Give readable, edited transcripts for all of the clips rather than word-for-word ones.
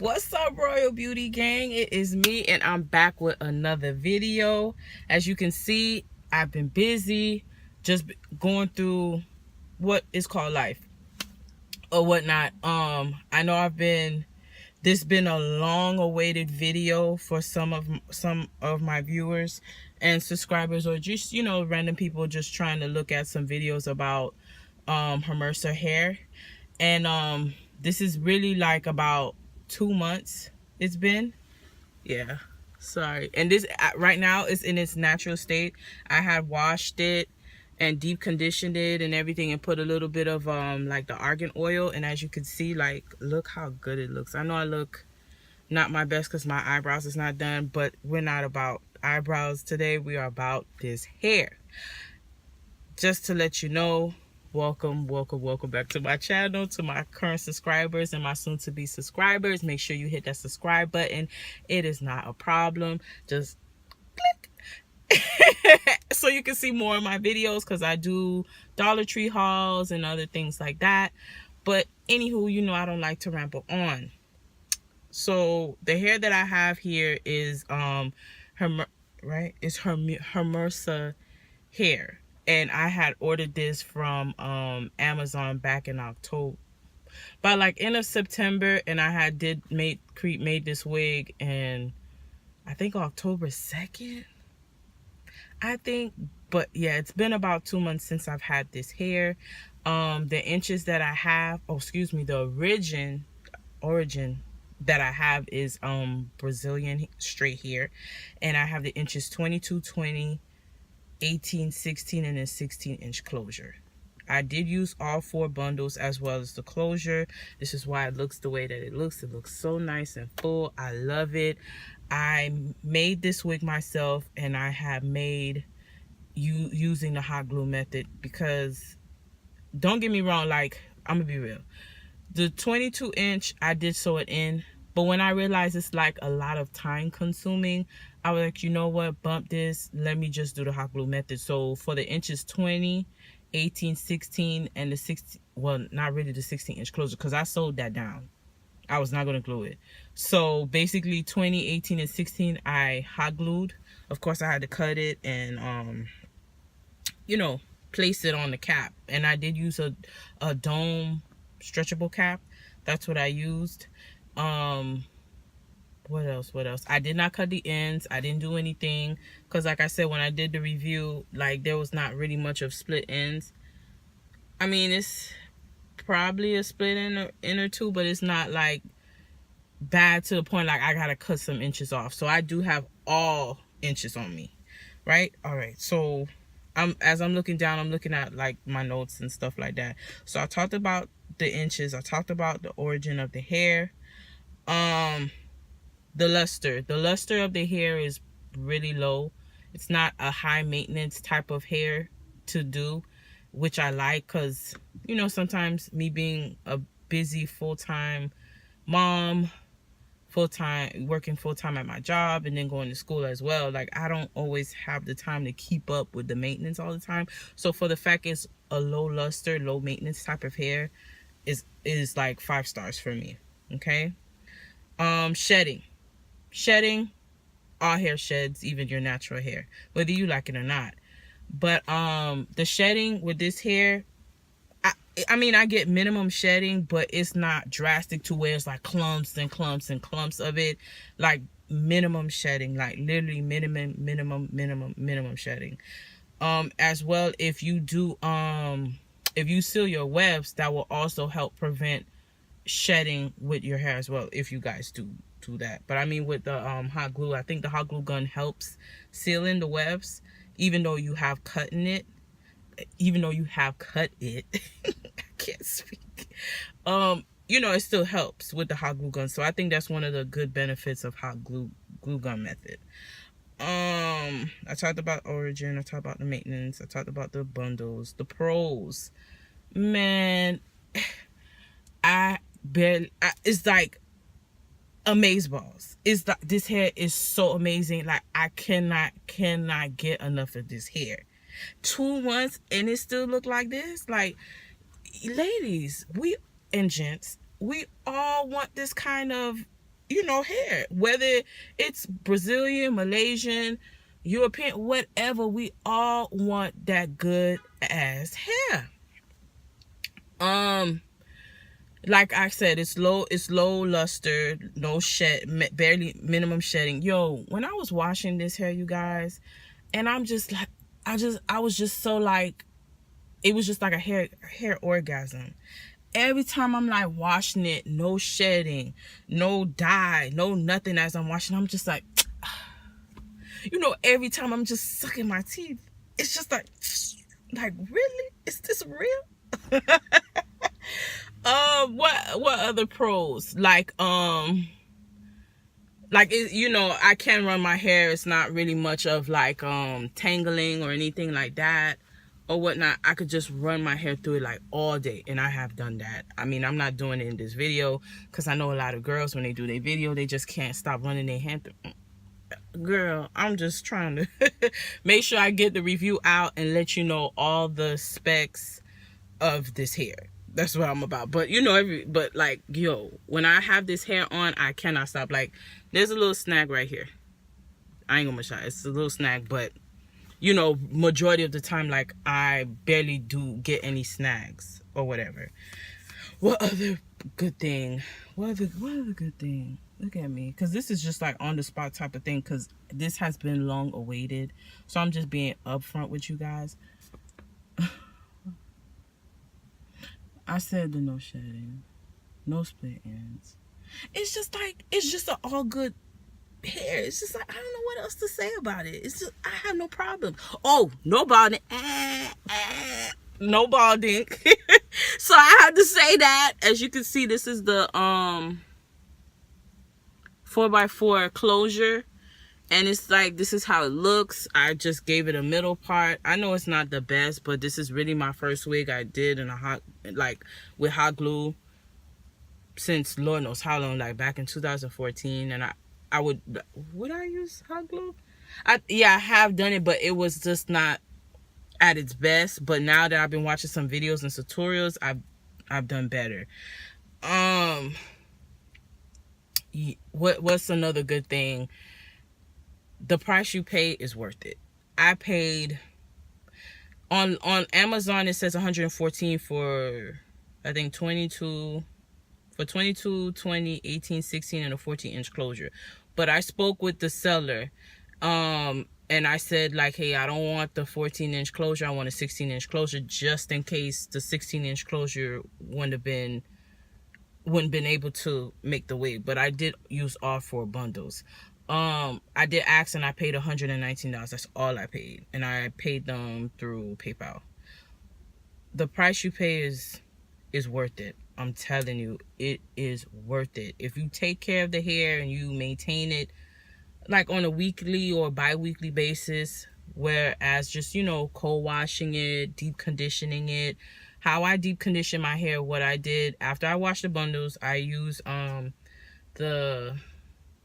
What's up, Royal Beauty Gang? It is me, and I'm back with another video. As you can see, I've been busy just going through what is called life or whatnot. I know this been a long awaited video for some of my viewers and subscribers, or just, you know, random people just trying to look at some videos about Hermosa hair. And this is really like about 2 months it's been. Yeah, sorry. And this right now is in its natural state. I had washed it and deep conditioned it and everything, and put a little bit of like the argan oil, and as you can see, like, look how good it looks. I know I look not my best because my eyebrows is not done, but we're not about eyebrows today. We are about this hair. Just to let you know, welcome back to my channel. To my current subscribers and my soon-to-be subscribers, make sure you hit that subscribe button. It is not a problem, just click so you can see more of my videos, because I do Dollar Tree hauls and other things like that. But anywho, you know I don't like to ramble on. So the hair that I have here is Hermosa hair, and I had ordered this from Amazon back in October, by like end of September, and I had made this wig in, I think, October 2nd, I think. But yeah, it's been about 2 months since I've had this hair. The inches that I have, the origin that I have is Brazilian straight hair, and I have the inches 22, 20, 18, 16, and a 16-inch closure. I did use all 4 bundles as well as the closure. This is why it looks the way that it looks. It looks so nice and full. I love it. I made this wig myself, and I have made using the hot glue method, because don't get me wrong, like, I'm gonna be real, the 22-inch I did sew it in, but when I realized it's like a lot of time consuming, I was like, you know what, bump this, let me just do the hot glue method. So for the inches 20, 18, 16, and the 16, well, not really the 16-inch closure, because I sewed that down, I was not going to glue it. So basically 20, 18, and 16 I hot glued. Of course I had to cut it and you know, place it on the cap, and I did use a dome stretchable cap. That's what I used. What else? I did not cut the ends. I didn't do anything, because like I said, when I did the review, like, there was not really much of split ends. I mean, it's probably a split end or two, but it's not like bad to the point like I gotta cut some inches off. So I do have all inches on me, right? All right, so as I'm looking down, I'm looking at like my notes and stuff like that. So I talked about the inches, I talked about the origin of the hair. The luster of the hair is really low. It's not a high maintenance type of hair to do, which I like, because, you know, sometimes me being a busy full-time mom, working full-time at my job, and then going to school as well, like, I don't always have the time to keep up with the maintenance all the time. So for the fact it's a low luster, low maintenance type of hair, is like 5 stars for me. Okay. Shedding, all hair sheds, even your natural hair, whether you like it or not. But the shedding with this hair, I mean, I get minimum shedding, but it's not drastic to where it's like clumps and clumps and clumps of it. Like, minimum shedding, like literally minimum shedding. As well, if you do if you seal your webs, that will also help prevent shedding with your hair as well, if you guys do that. But I mean, with the hot glue, I think the hot glue gun helps seal in the webs, even though you have cut it. I can't speak. You know, it still helps with the hot glue gun. So I think that's one of the good benefits of hot glue gun method. I talked about origin, I talked about the maintenance, I talked about the bundles, the pros. Man, it's like amazeballs. It's like, this hair is so amazing. Like, I cannot get enough of this hair. 2 months and it still look like this. Like, ladies, and gents, we all want this kind of hair, whether it's Brazilian, Malaysian, European, whatever. We all want that good ass hair. Like I said, it's low luster, no barely minimum shedding. Yo, when I was washing this hair, you guys, and I'm just like, I was just so like, it was just like a hair orgasm. Every time I'm like washing it, no shedding, no dye, no nothing as I'm washing, I'm just like, every time I'm just sucking my teeth. It's just like really? Is this real? What other pros? Like I can run my hair. It's not really much of like tangling or anything like that or whatnot. I could just run my hair through it like all day, and I have done that. I mean, I'm not doing it in this video because I know a lot of girls, when they do their video, they just can't stop running their hand through. Girl, I'm just trying to make sure I get the review out and let you know all the specs of this hair. That's what I'm about. But when I have this hair on, I cannot stop. Like, there's a little snag right here. I ain't gonna shine. It's a little snag, but majority of the time, like, I barely do get any snags or whatever. What other good thing? What other good thing? Look at me, because this is just like on the spot type of thing, because this has been long awaited. So I'm just being upfront with you guys. I said the no shedding, no split ends. It's just an all good hair. It's just like, I don't know what else to say about it. It's just, I have no problem. Oh, no balding. No balding. So I had to say that. As you can see, this is the 4x4 closure, and it's like, this is how it looks. I just gave it a middle part. I know it's not the best, but this is really my first wig I did in with hot glue since Lord knows how long, like back in 2014. And I would I use hot glue? I have done it, but it was just not at its best. But now that I've been watching some videos and tutorials, I've done better. What's another good thing? The price you pay is worth it. I paid on Amazon, it says 114 for, I think, 22, 20, 18, 16, and a 14-inch closure. But I spoke with the seller, and I said, like, hey, I don't want the 14-inch closure. I want a 16-inch closure, just in case the 16-inch closure wouldn't been able to make the wig. But I did use all 4 bundles. I did ask, and I paid $119. That's all I paid, and I paid them through PayPal. The price you pay is worth it. I'm telling you, it is worth it. If you take care of the hair and you maintain it like on a weekly or bi-weekly basis, whereas just, cold washing it, deep conditioning it. How I deep condition my hair, what I did after I washed the bundles, I use the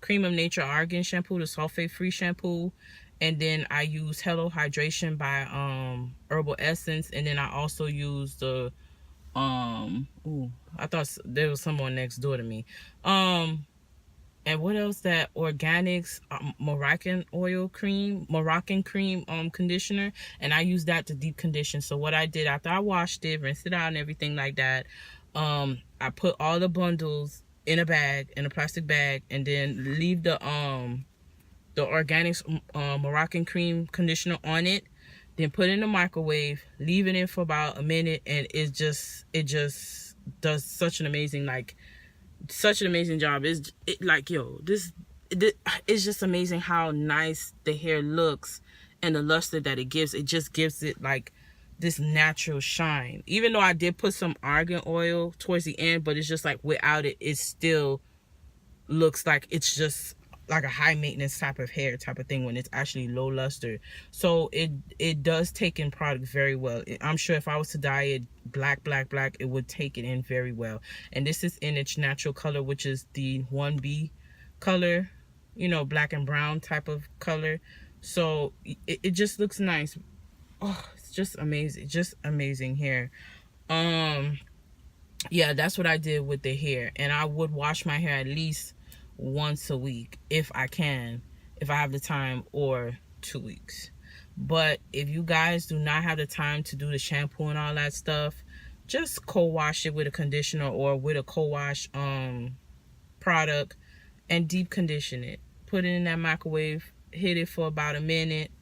Cream of Nature Argan shampoo, the sulfate free shampoo, and then I use Hello Hydration by Herbal Essence, and then I also use the I thought there was someone next door to me. And what else? That Organics Moroccan cream conditioner, and I use that to deep condition. So what I did after I washed it, rinsed it out and everything like that, I put all the bundles in a plastic bag, and then leave the Organics Moroccan cream conditioner on it. Then put it in the microwave, leave it in for about a minute, and it just does such an amazing job. It's just amazing how nice the hair looks and the luster that it gives. It just gives it like this natural shine. Even though I did put some argan oil towards the end, but it's just like without it, it still looks like it's just like a high maintenance type of hair type of thing when it's actually low luster. So it does take in product very well. I'm sure if I was to dye it black, it would take it in very well. And this is in its natural color, which is the 1B color, black and brown type of color. So it just looks nice. Oh, it's just amazing hair. Yeah, that's what I did with the hair. And I would wash my hair at least once a week if I can, if I have the time, or 2 weeks. But if you guys do not have the time to do the shampoo and all that stuff, just co-wash it with a conditioner or with a co-wash product and deep condition it. Put it in that microwave, hit it for about a minute.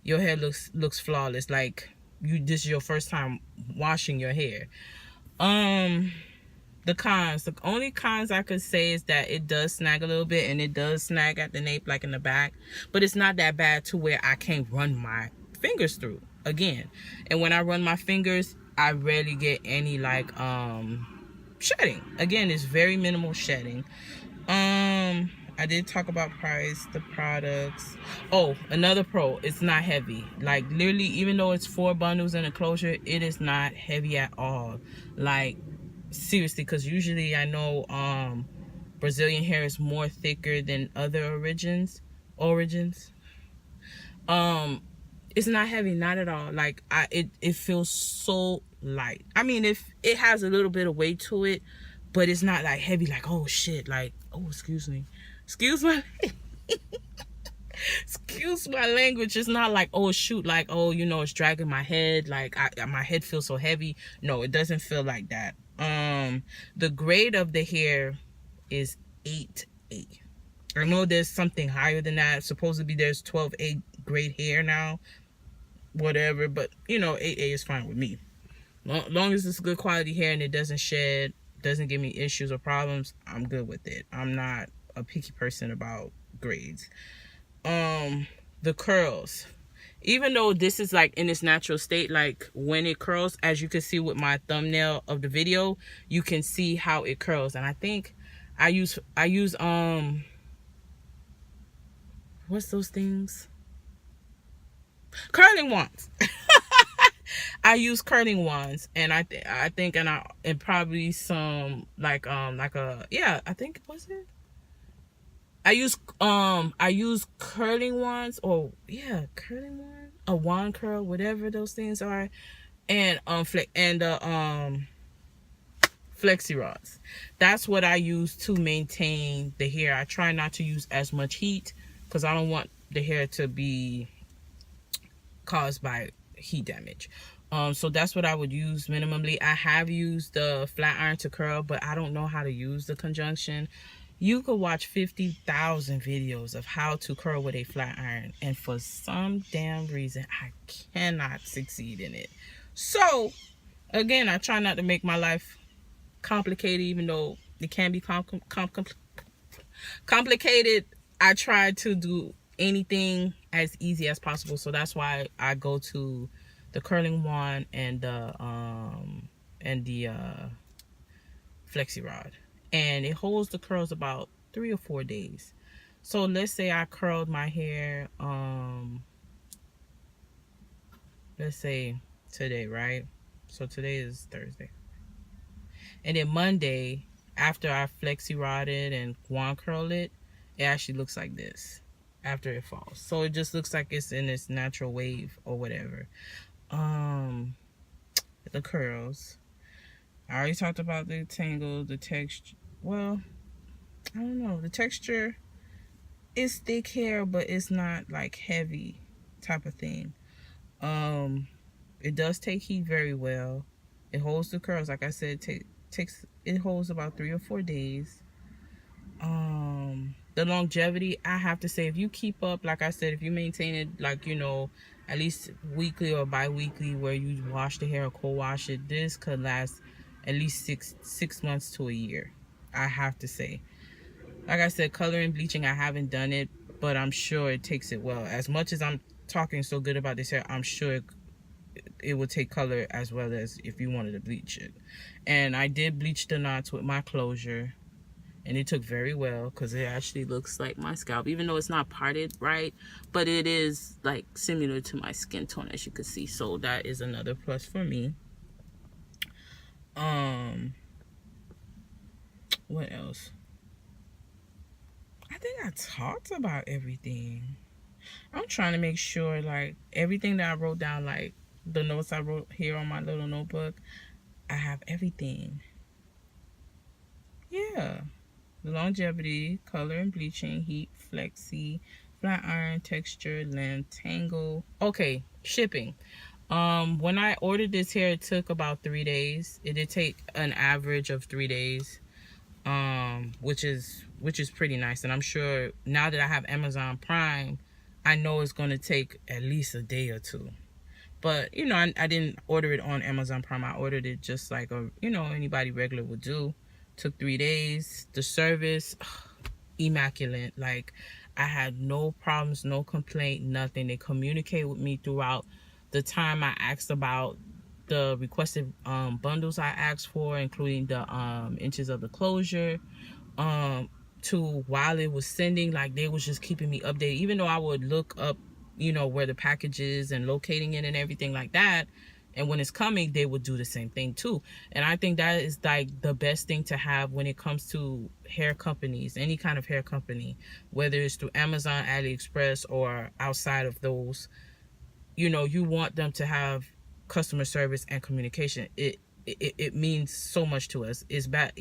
Your hair looks flawless. Like this is your first time washing your hair. The cons. The only cons I could say is that it does snag a little bit, and it does snag at the nape, like in the back. But it's not that bad to where I can't run my fingers through again. And when I run my fingers, I rarely get any like shedding. Again, it's very minimal shedding. I did talk about price, the products. Oh, another pro, it's not heavy. Like literally, even though it's 4 bundles in a closure, it is not heavy at all. Like seriously, because usually I know Brazilian hair is more thicker than other origins. It's not heavy, not at all. Like it feels so light. I mean, if it has a little bit of weight to it, but it's not like heavy, like oh shit, like oh excuse my excuse my language. It's not like oh shoot, like oh you know it's dragging my head, like my head feels so heavy. No, it doesn't feel like that. The grade of the hair is 8A. I know there's something higher than that. Supposedly there's 12A grade hair now, whatever, but you know 8A is fine with me. Long as it's good quality hair and it doesn't shed, doesn't give me issues or problems, I'm good with it. I'm not a picky person about grades. The curls, even though this is like in its natural state, like when it curls, as you can see with my thumbnail of the video, you can see how it curls. And I think I use what's those things, curling wands. I use curling wands, and I think and probably some like a, yeah, I think, was it, I use curling wands, or yeah, curling wand, a wand curl, whatever those things are, and flexi rods. That's what I use to maintain the hair. I try not to use as much heat because I don't want the hair to be caused by heat damage. So that's what I would use minimally. I have used the flat iron to curl, but I don't know how to use the conjunction. You could watch 50,000 videos of how to curl with a flat iron, and for some damn reason I cannot succeed in it. So again, I try not to make my life complicated, even though it can be complicated. I try to do anything as easy as possible, so that's why I go to the curling wand and the flexi rod, and it holds the curls about 3 or 4 days. So let's say I curled my hair let's say today, right? So today is Thursday, and then Monday, after I flexi rodded and wand curled it, it actually looks like this after it falls. So it just looks like it's in its natural wave or whatever. The curls, I already talked about the tangle, the texture. Well, I don't know, the texture is thick hair, but it's not like heavy type of thing. It does take heat very well. It holds the curls, like I said, it holds about 3 or 4 days. The longevity, I have to say, if you keep up, like I said, if you maintain it, like, you know, at least weekly or bi-weekly, where you wash the hair or co-wash it, this could last at least six months to a year, I have to say. Like I said, coloring, bleaching, I haven't done it, but I'm sure it takes it well. As much as I'm talking so good about this hair, I'm sure it will take color as well as if you wanted to bleach it. And I did bleach the knots with my closure, and it took very well, because it actually looks like my scalp, even though it's not parted right, but it is like similar to my skin tone, as you can see. So that is another plus for me. What else? I think I talked about everything. I'm trying to make sure, like, everything that I wrote down, like the notes I wrote here on my little notebook, I have everything. Yeah. longevity, color and bleaching, heat, flexi, flat iron, texture, length, tangle. Okay, shipping. When I ordered this hair, it took about 3 days. It did take an average of 3 days, which is pretty nice. And I'm sure now that I have Amazon Prime, I know it's gonna take at least a day or two. But you know, I didn't order it on Amazon Prime. I ordered it just like anybody regular would do. Took 3 days. The service, immaculate. Like, I had no problems, no complaint, nothing. They communicate with me throughout the time I asked about the requested bundles I asked for, including the inches of the closure, to while it was sending. Like, they was just keeping me updated, even though I would look up where the package is and locating it and everything like that. And when it's coming, they would do the same thing too. And I think that is like the best thing to have when it comes to hair companies, any kind of hair company, whether it's through Amazon, AliExpress, or outside of those. You want them to have customer service and communication. It means so much to us. It's bad,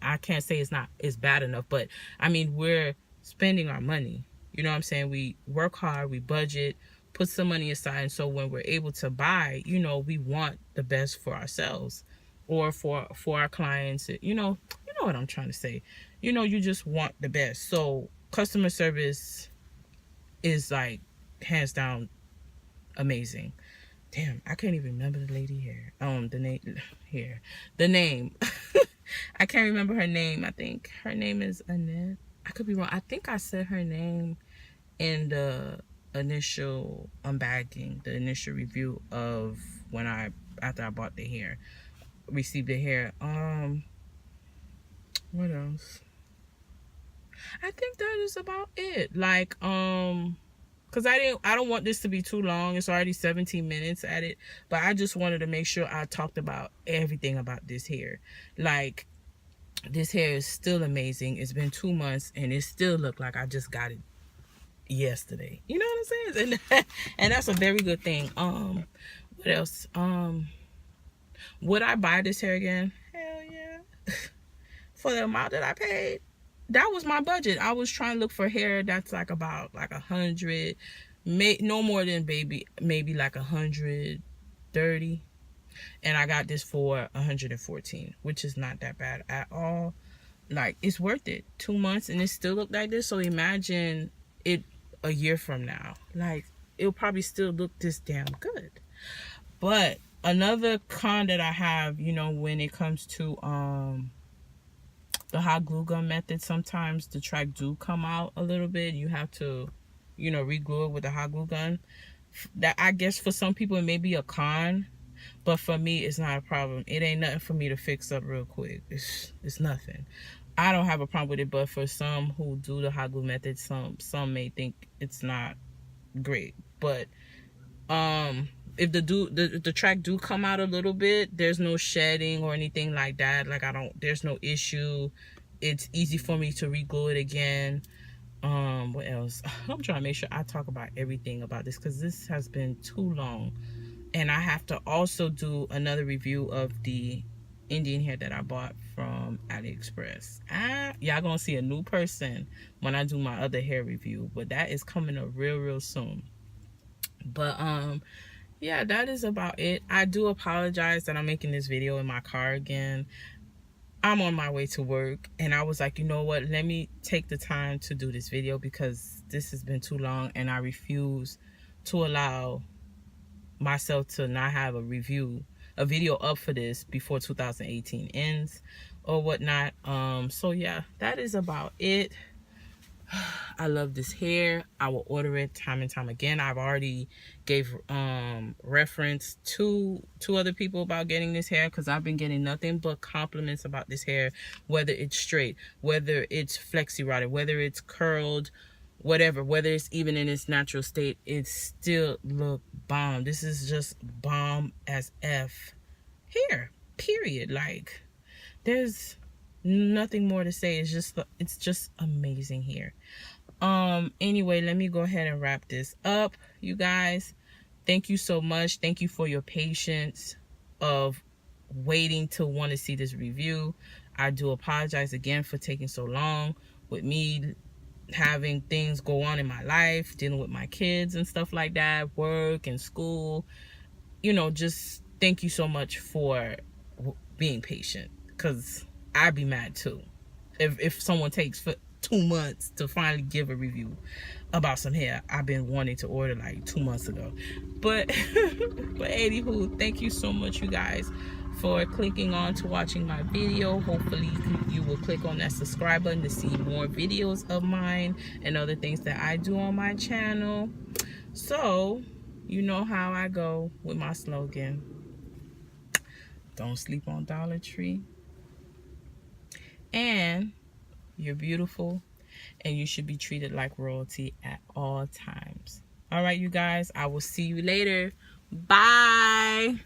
I can't say it's bad enough, but I mean, we're spending our money. You know what I'm saying? We work hard, we budget, put some money aside, and so when we're able to buy, we want the best for ourselves or for our clients. You know what I'm trying to say. You just want the best. So customer service is like hands down amazing. Damn, I can't even remember the lady here. The name. I can't remember her name. I think her name is Annette. I could be wrong. I think I said her name in the initial unbagging, the initial review of after I bought the hair, received the hair. What else? I think that is about it. Like, because I don't want this to be too long. It's already 17 minutes at it, but I just wanted to make sure I talked about everything about this hair. Like, this hair is still amazing. It's been 2 months and it still look like I just got it yesterday. You know what I'm saying? And that's a very good thing. What else? Would I buy this hair again? Hell yeah. For the amount that I paid, that was my budget. I was trying to look for hair that's like about like 100, no more than maybe like 130, and I got this for 114, which is not that bad at all. Like, it's worth it. 2 months and it still look like this. So imagine it a year from now. Like, it'll probably still look this damn good. But another con that I have, when it comes to the hot glue gun method, sometimes the track do come out a little bit. You have to, re-glue it with the hot glue gun. That, I guess, for some people it may be a con, but for me it's not a problem. It ain't nothing for me to fix up real quick. It's nothing. I don't have a problem with it, but for some who do the hot glue method, some may think it's not great. But if the track do come out a little bit, there's no shedding or anything like that. Like, there's no issue. It's easy for me to re-glue it again. What else? I'm trying to make sure I talk about everything about this, because this has been too long, and I have to also do another review of the Indian hair that I bought from AliExpress. Y'all gonna see a new person when I do my other hair review, but that is coming up real soon. But yeah, that is about it. I do apologize that I'm making this video in my car again. I'm on my way to work, and I was like, you know what, let me take the time to do this video, because this has been too long, and I refuse to allow myself to not have a video up for this before 2018 ends or whatnot. So yeah, that is about it. I love this hair. I will order it time and time again. I've already gave reference to other people about getting this hair, because I've been getting nothing but compliments about this hair, whether it's straight, whether it's flexi rotted, whether it's curled, whatever, whether it's even in its natural state, it still look bomb. This is just bomb as F hair, period. Like, there's nothing more to say. It's just amazing hair. Anyway, let me go ahead and wrap this up, you guys. Thank you so much. Thank you for your patience of waiting to want to see this review. I do apologize again for taking so long with me having things go on in my life, dealing with my kids and stuff like that, work and school. You know, just thank you so much for being patient, because I'd be mad too if someone takes for 2 months to finally give a review about some hair I've been wanting to order like 2 months ago. But anywho, thank you so much, you guys, for clicking on to watching my video. Hopefully you will click on that subscribe button to see more videos of mine and other things that I do on my channel. So you know how I go with my slogan: don't sleep on Dollar Tree, and you're beautiful, and you should be treated like royalty at all times. All right, you guys, I will see you later. Bye.